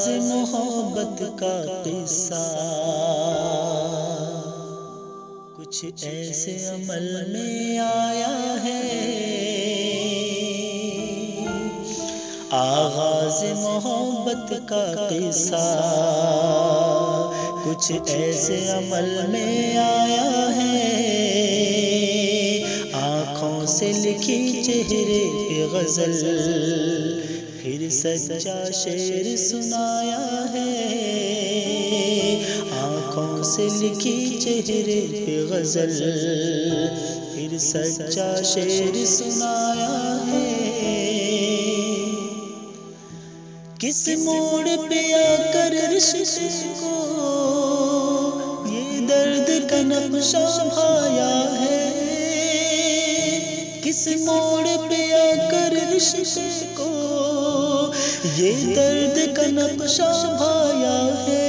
آغاز محبت کا قصہ کچھ ایسے عمل میں آیا ہے، آغاز محبت کا قصہ کچھ ایسے عمل میں آیا ہے، آنکھوں سے لکھی چہرے پہ غزل پھر سچا شعر سنایا ہے، آنکھوں سے لکھی چہرے پہ غزل پھر سچا شعر سنایا ہے، کس موڑ پہ آ کر رشتے کو یہ درد کا نقشہ بھایا ہے، کس موڑ پہ آ کر رشتے کو یہ درد کا نقشہ بھایا ہے،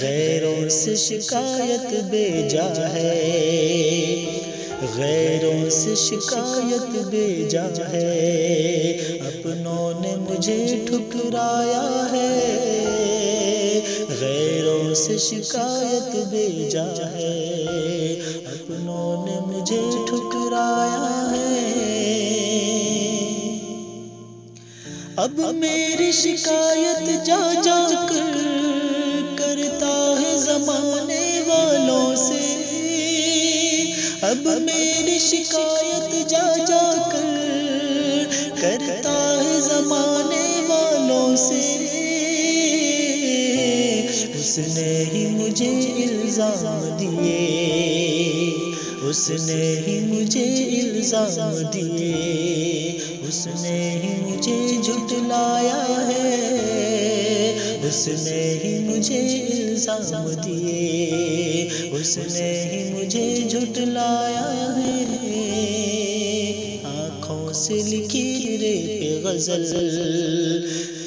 غیروں سے شکایت بھیجا ہے، غیروں سے شکایت بھیجا ہے، اپنوں نے مجھے ٹھکرایا ہے، غیروں سے شکایت بھیجا ہے، اپنوں نے مجھے ٹھکرایا ہے، اب میری شکایت جا جا کر کرتا ہے زمانے والوں سے، اب میری شکایت جا جا کر کرتا ہے زمانے والوں سے، اس نے ہی مجھے الزام دیے، اس نے ہی مجھے الزام دیے، اس نے ہی مجھے جھٹلایا ہے، اس نے ہی مجھے الزام دیے، اس نے ہی مجھے جھٹلایا ہے، آنکھوں سے لکھی رے پہ غزل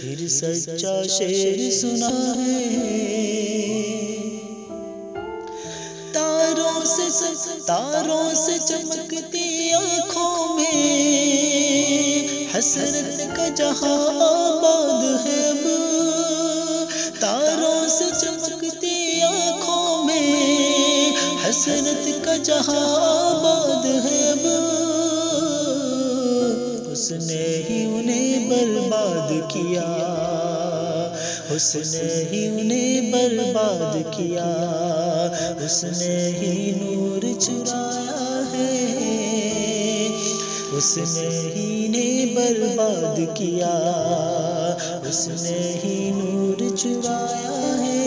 پھر سچا شعر سنا ہے، تاروں سے چمکتی آنکھوں میں حسرت کا جہاں آباد ہے، تاروں سے چمکتی آنکھوں میں حسرت کا جہاں آباد ہے، اس نے ہی انہیں برباد کیا، اس نے ہی انہیں برباد کیا، اس نے ہی نور چرایا ہے، اس نے ہی انہیں برباد کیا، اس نے ہی نور چرایا ہے،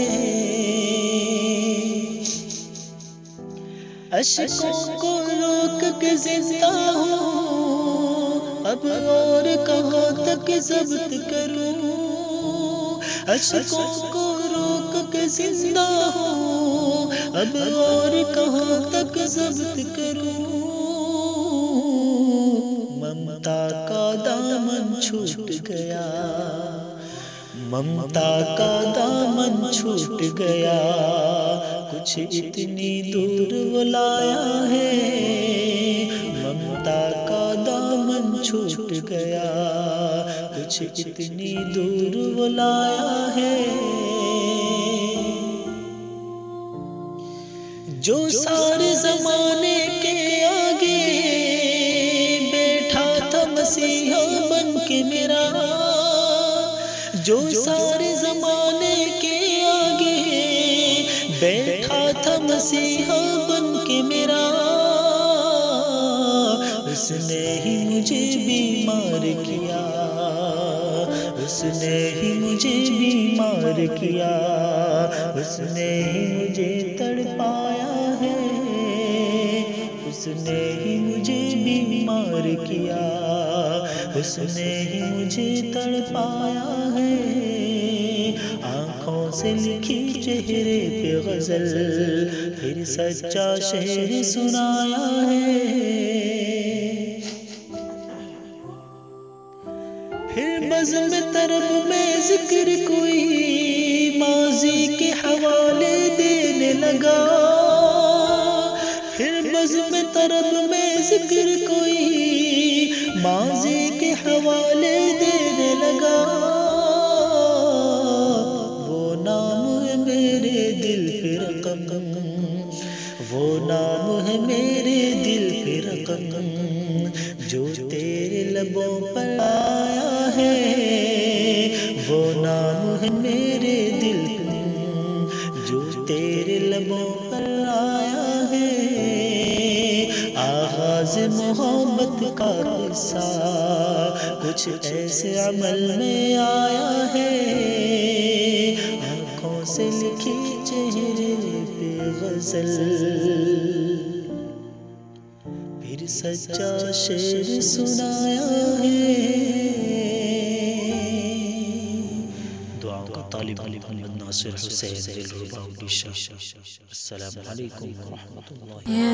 اشکوں کو روک کے زندہ ہوں، اب اور کہاں تک ضبط کروں، اشکوں کو روک کے زندہ ہوں، اب اور کہاں تک ضبط کروں، ممتا کا دامن چھوٹ گیا، ممتا کا دامن چھوٹ گیا، کچھ اتنی دور وہ لایا ہے، ممتا کا دامن چھوٹ گیا، کچھ اتنی دور وہ لایا ہے، جو سارے زمانے کے آگے بیٹھا تھا مسیحا بن کے میرا، جو سارے زمانے کے آگے بیٹھا تھا مسیحا بن کے میرا، اس نے ہی مجھے بیمار کیا، اس نے ہی مجھے بیمار کیا، اس نے ہی مجھے تڑپایا ہے، اس نے ہی مجھے بیمار کیا، اس نے ہی مجھے تڑپایا ہے، آنکھوں سے لکھی چہرے پہ غزل پھر سچا شعر سنایا ہے، پھر بزم طرب میں ذکر کوئی ماضی کے حوالے دینے لگا، پھر بزم طرب میں ذکر کوئی ماضی کے حوالے دینے لگا، ہے میرے دل کو جو تیرے لبوں پر آیا ہے، آغاز محبت کا قصہ کچھ ایسے عمل میں آیا ہے، آنکھوں سے لکھی چہرے پہ غزل، پھر سچا شعر سنایا ہے۔ دعاؤں کا طالب محمد ناصر حسین دلربا اڈیشہ۔ السلام علیکم ورحمۃ اللہ۔